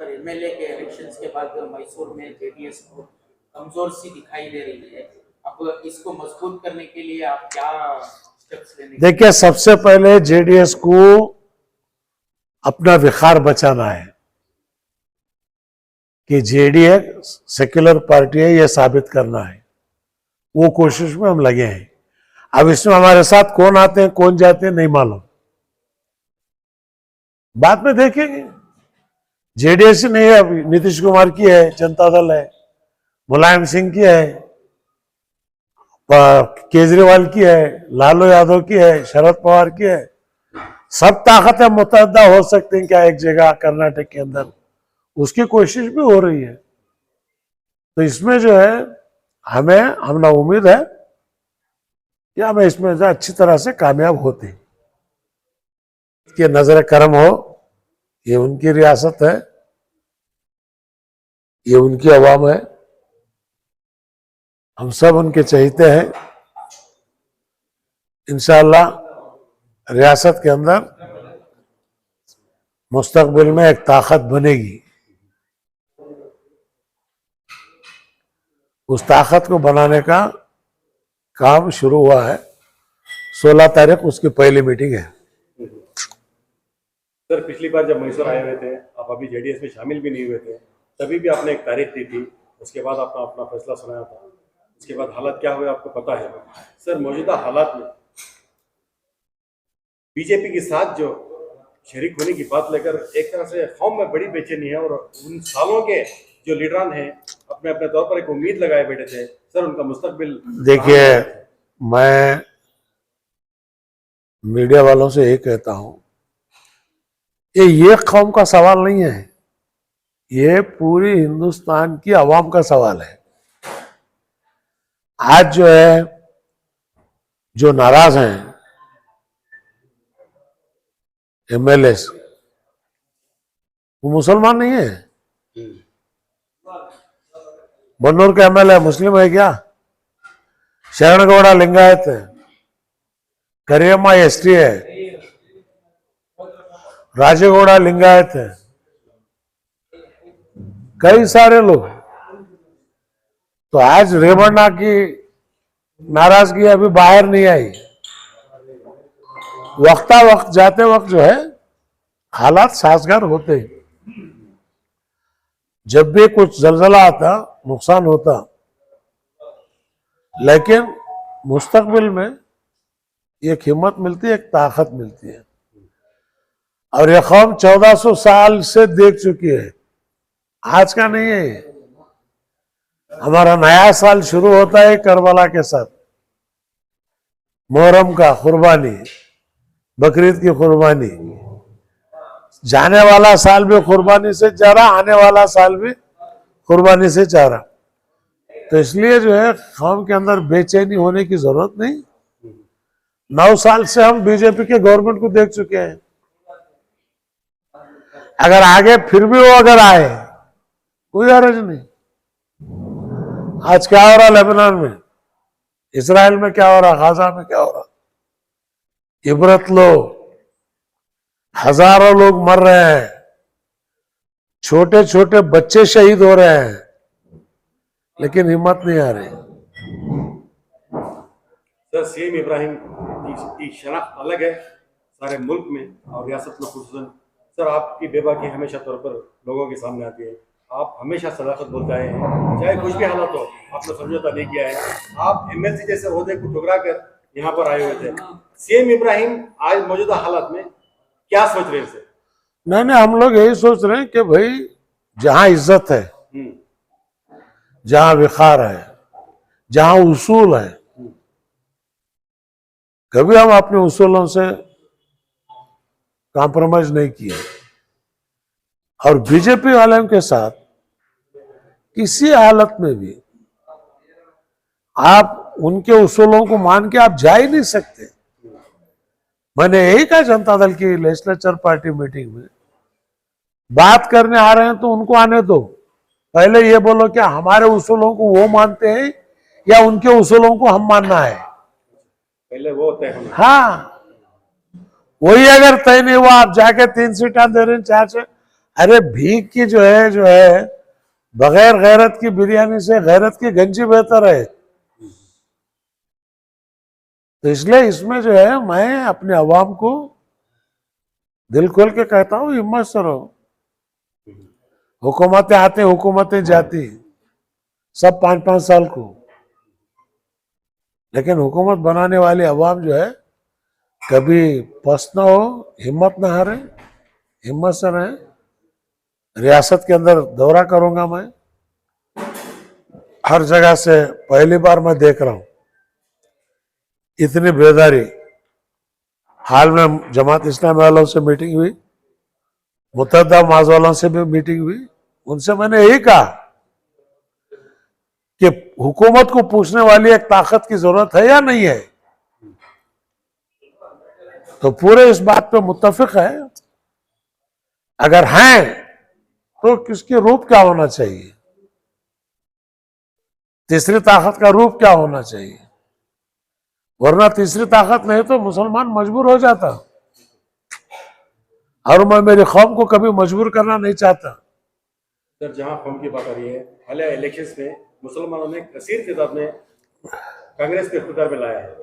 MLA के elections के बाद मैसूर में जेडीएस को कमजोर सी दिखाई दे रही है। अब इसको मजबूत करने के लिए आप क्या स्टेप्स लेने? देखिए, सबसे पहले जेडीएस को अपना विखार बचाना है कि जेडीएस सेक्युलर पार्टी है, यह साबित करना है। वो कोशिश में हम लगे हैं। अब इसमें हमारे साथ कौन आते हैं कौन जाते हैं नहीं मालूम, बाद में देखेंगे। जेडीएस नहीं है, अभी नीतीश कुमार की है, जनता दल है, मुलायम सिंह की है, केजरीवाल की है, लालू यादव की है, शरद पवार की है। सब ताकतें मुतहदा हो सकती हैं क्या एक जगह कर्नाटक के अंदर, उसकी कोशिश भी हो रही है। तो इसमें जो है हमें उम्मीद है कि हम इसमें अच्छी तरह से कामयाब होते हैं। कि नजर करम हो, ये उनकी रियासत है, ये उनकी अवाम है, हम सब उनके चहेते हैं। इंशाअल्लाह रियासत के अंदर मुस्तकबिल में एक ताकत बनेगी। उस ताकत को बनाने का काम शुरू हुआ है। 16 तारीख उसकी पहली मीटिंग है। सर, पिछली बार जब मैसूर आए हुए थे, आप अभी जेडीएस में शामिल भी नहीं हुए थे, तभी भी आपने एक तारीख दी थी, उसके बाद आपने अपना फैसला सुनाया था। उसके बाद हालात क्या हुए आपको पता है। सर, मौजूदा हालात में बीजेपी के साथ जो शरीक होने की बात लेकर एक तरह से कौम में बड़ी बेचैनी है, और उन सालों के जो लीडरान हैं अपने अपने तौर पर एक उम्मीद लगाए बैठे थे। सर, उनका मुस्तकबिल देखिए, मैं मीडिया वालों से यही कहता हूं, ये कौम का सवाल नहीं है, ये पूरी हिंदुस्तान की आवाम का सवाल है। आज जो है, जो नाराज हैं एमएलए, वो मुसलमान नहीं है। बन्नूर का एमएलए मुस्लिम है क्या? शरणगौड़ा लिंगायत है, करियम्मा एसटी है, राजेगौड़ा लिंगायत है, कई सारे लोग। तो आज रेवन्ना की नाराजगी अभी बाहर नहीं आई। वक्ता वक्त जाते वक्त जो है हालात साजगार होते हैं। जब भी कुछ जलजला आता, नुकसान होता, लेकिन मुस्तकबिल में एक हिम्मत मिलती है, एक ताकत मिलती है। और यह कौम 1400 साल से देख चुकी है, आज का नहीं है। हमारा नया साल शुरू होता है करबला के साथ, मुहर्रम का कुर्बानी, बकरीद की कुर्बानी। जाने वाला साल भी कुर्बानी से जा रहा, आने वाला साल भी कुर्बानी से जा रहा। तो इसलिए जो है कौम के अंदर बेचैनी होने की जरूरत नहीं। 9 साल से हम बीजेपी के गवर्नमेंट को देख चुके हैं। अगर आगे फिर भी वो अगर आए, कोई हर्ज नहीं। आज क्या हो रहा लेबनान में, इसराइल में क्या हो रहा, गाजा में क्या हो रहा, इबरत लो। हजारों लोग मर रहे हैं, छोटे छोटे बच्चे शहीद हो रहे हैं, लेकिन हिम्मत नहीं आ रही। सर, सीएम इब्राहिम की शनाख्त अलग है सारे मुल्क में और रियासत में खुसूसन। सर, आपकी बेबाकी हमेशा तौर पर लोगों के सामने आती है। आप हमेशा सदाकत बोलते आए हैं, चाहे कुछ भी हालात हो, आपने समझौता नहीं किया है। आप एमएलसी जैसे ओहदे को ठुकरा कर यहाँ पर आए हुए थे। सीएम इब्राहिम आज मौजूदा हालात में क्या सोच रहे हैं? नहीं, हम लोग यही सोच रहे हैं कि भाई जहां इज्जत है, जहां विखार है, जहां उसूल है, कभी हम अपने उसूलों से कॉम्प्रोमाइज नहीं किए। और बीजेपी वालों के साथ किसी हालत में भी आप उनके उसूलों को मान के आप जा ही नहीं सकते। मैंने यही कहा जनता दल की लेजिस्लेचर पार्टी मीटिंग में, बात करने आ रहे हैं तो उनको आने दो। पहले ये बोलो क्या हमारे उसूलों को वो मानते हैं या उनके उसूलों को हम मानना है, पहले वो तय होना। हाँ, वही अगर तय नहीं हुआ, आप जाके 3 सीटें दे रहे हैं, 4 से, अरे भीख की जो है बगैर गैरत की बिरयानी से गैरत की गंजी बेहतर है। तो इसलिए इसमें जो है मैं अपने अवाम को दिल खोल के कहता हूँ, हिम्मत से रहो। हुकूमतें आती, हुकूमतें जाती, सब 5-5 साल को, लेकिन हुकूमत बनाने वाली अवाम जो है कभी पस्त ना हो, हिम्मत ना हारे, हिम्मत से रहे। रियासत के अंदर दौरा करूंगा मैं, हर जगह से पहली बार मैं देख रहा हूं इतनी बेदारी। हाल में जमात इस्लामी वालों से मीटिंग हुई, मुतहद्दा माज वालों से भी मीटिंग हुई। उनसे मैंने यही कहा कि हुकूमत को पूछने वाली एक ताकत की जरूरत है या नहीं है। तो पूरे इस बात पे मुत्तफिक है, अगर हैं तो किसकी रूप क्या होना चाहिए, तीसरी ताकत का रूप क्या होना चाहिए। वरना तीसरी ताकत नहीं तो मुसलमान मजबूर हो जाता, और मैं मेरी कौम को कभी मजबूर करना नहीं चाहता। सर, जहां कौम की बात आ रही है, हालिया इलेक्शंस में मुसलमानों ने कसीर तादाद में कांग्रेस को इख्तियार में लाया है।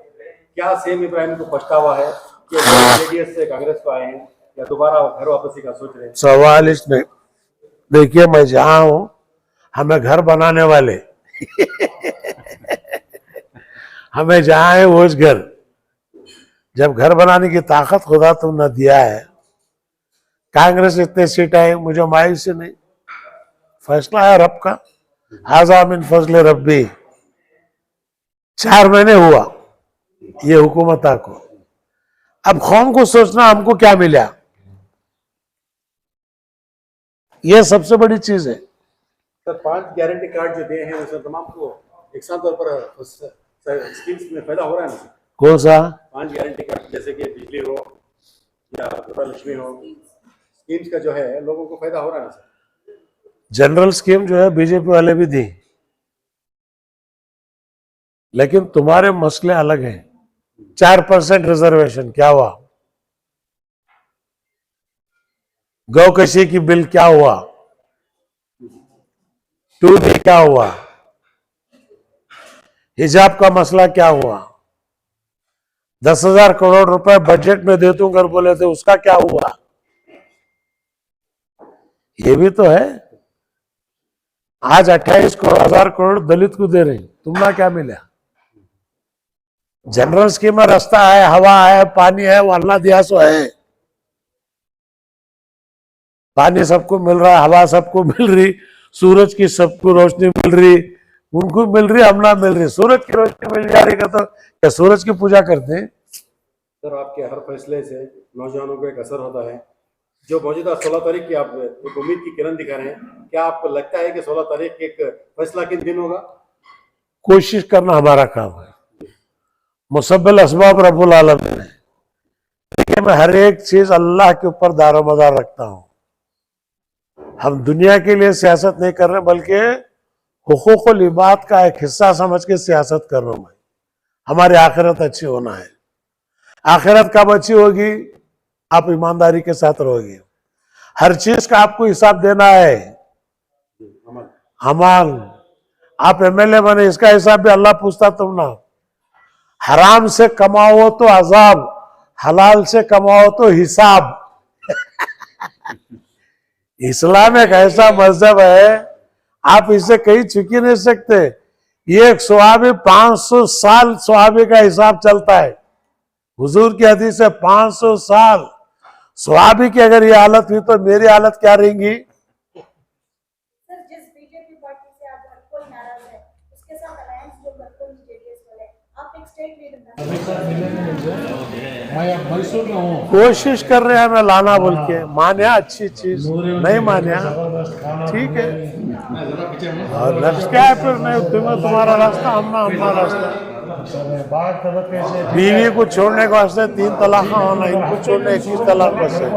क्या सेम इब्राहिम को पछतावा है कि जेडीएस से कांग्रेस को आए हैं, या दोबारा घर वापसी का सोच रहे हैं? सवाल इसमें देखिए, मैं जहां हूं हमें घर बनाने वाले हमें जहां है वो घर। जब घर बनाने की ताकत खुदा तुमने दिया है, कांग्रेस इतने सीट आए, मुझे मायूसी नहीं, फैसला है रब का। हाजा मिन फजल रब्बी। 4 महीने हुआ ये हुकूमत को, अब कौम को सोचना हमको क्या मिला, ये सबसे बड़ी चीज है। सर, 5 गारंटी कार्ड जो दिए हैं उसमें तमाम को एक साथ तौर पर स्कीम्स में फायदा हो रहा है ना? कौन सा 5 गारंटी कार्ड, जैसे कि बिजली हो या लक्ष्मी हो, स्कीम्स का जो है लोगों को फायदा हो रहा है ना सर? जनरल स्कीम जो है बीजेपी वाले भी दी, लेकिन तुम्हारे मसले अलग हैं। 4% रिजर्वेशन क्या हुआ, गौकशी की बिल क्या हुआ, 2D क्या हुआ, हिजाब का मसला क्या हुआ, 10,000 करोड़ रुपए बजट में दे दूंगा बोले थे, उसका क्या हुआ। ये भी तो है। आज 28,000 करोड़ दलित को दे रही, तुमना क्या मिला। जनरल स्कीम में रास्ता है, हवा है, पानी है, वो अल्लाह दिया सो है। पानी सबको मिल रहा है, हवा सबको मिल रही, सूरज की सबको रोशनी मिल रही, उनको मिल रही, हम ना मिल रही। सूरज की रोशनी मिल जा रही का तो क्या सूरज की पूजा करते हैं? सर, आपके हर फैसले से नौजवानों को एक असर होता है। जो मौजूदा 16 तारीख की आप एक उम्मीद की किरण दिखा रहे हैं, क्या आपको लगता है कि 16 तारीख एक फैसला किन दिन होगा? कोशिश करना हमारा काम है। मुसब्बिल असबाब रब्बुल आलमीन है, लेकिन मैं हर एक चीज अल्लाह के ऊपर दारोमदार रखता हूं। हम दुनिया के लिए सियासत नहीं कर रहे, बल्कि हुकूकुल इबाद का एक हिस्सा समझ के सियासत कर रहा हूं मैं। हमारी आखिरत अच्छी होना है। आखिरत कब अच्छी होगी? आप ईमानदारी के साथ रहोगे। हर चीज का आपको हिसाब देना है। अमल आप एमएलए बने, इसका हिसाब भी अल्लाह पूछता तुम ना। हराम से कमाओ तो अजाब, हलाल से कमाओ तो हिसाब। इस्लाम एक ऐसा मजहब है, आप इसे कहीं चुकी नहीं सकते। ये एक सवाबी 500 साल सवाबी का हिसाब चलता है। हुजूर की हदीस है 500 साल सवाबी की अगर ये हालत हुई तो मेरी हालत क्या रहेगी? सर, जिस बीजेपी पार्टी से आप हर कोई नाराज है, उसके साथ अलायंस जो करते हैं जेडीएस वाले, आप एक स्टेट लीडर मैं मैसूर में हूँ। कोशिश कर रहे हैं मैं लाना बोल के, मान्या अच्छी चीज, नहीं मान्या ठीक है। और नेक्स्ट क्या है फिर? नहीं तुम्हारा रास्ता, हमारा रास्ता। बीवी को छोड़ने के वास्ते 3 तलाक होना, इनको छोड़ने 21 तलाक बस है।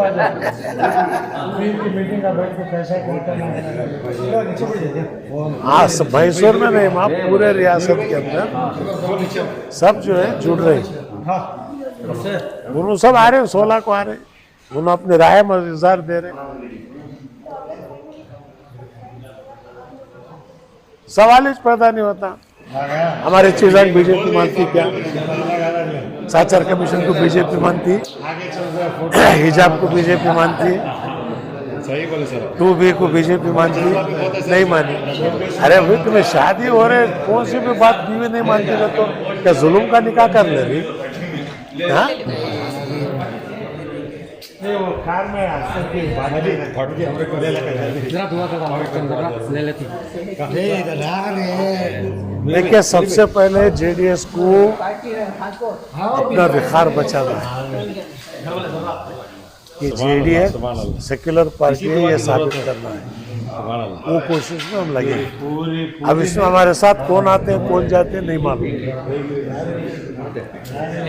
हाँ, मैसूर में नहीं, वहाँ पूरे रियासत के अंदर सब जो है जुड़ रहे हैं। उन्होंने सब आ रहे हैं, 16 को आ रहे हैं, उन्होंने अपनी राय में इज़हार दे रहे हैं। सवाल ही पैदा नहीं होता। हमारे चीजा बीजेपी मानती क्या, साचार कमीशन को बीजेपी मानती, हिजाब को बीजेपी मानती, सही बोले सर। 2B को बीजेपी मानती, नहीं मानी। अरे भाई तुम्हें शादी हो रहे, कौन सी भी बात बीवी नहीं मानती ना, तो क्या जुल्म का निकाह कर ले रही? हाँ? देखिए, सबसे पहले जेडीएस को अपना विखार बचाना है कि जेडीएस सेक्युलर पार्टी है, ये साबित करना है। वो कोशिश में हम लगे। अब इसमें हमारे साथ कौन आते हैं कौन जाते हैं नहीं मालूम,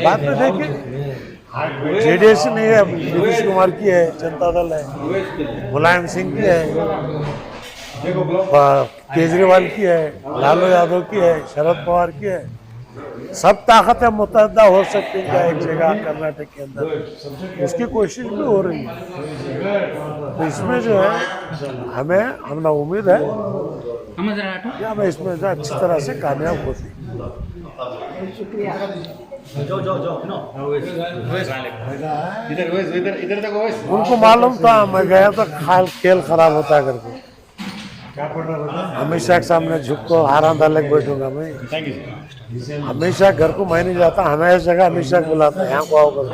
बाद में देखिए। जेडीएस नहीं है, नीतीश कुमार की है, जनता दल है, मुलायम सिंह की है, केजरीवाल की है, लालू यादव की है, शरद पवार की है। सब ताकतें मुतहदा हो सकती हैं क्या एक जगह कर्नाटक के अंदर, उसकी कोशिश भी हो रही है। तो इसमें जो है हमें उम्मीद है कि हमें इसमें जो अच्छी तरह से कामयाब होती। इधर तक वैस। उनको मालूम था, मैं गया तो खेल खराब होता है करके। हमेशा के सामने झुक को हारा डाले बैठूंगा मैं। Thank you. हमेशा घर को मैं नहीं जाता, हमेशा जगह हमेशा बुलाता, यहाँ को आओ कर।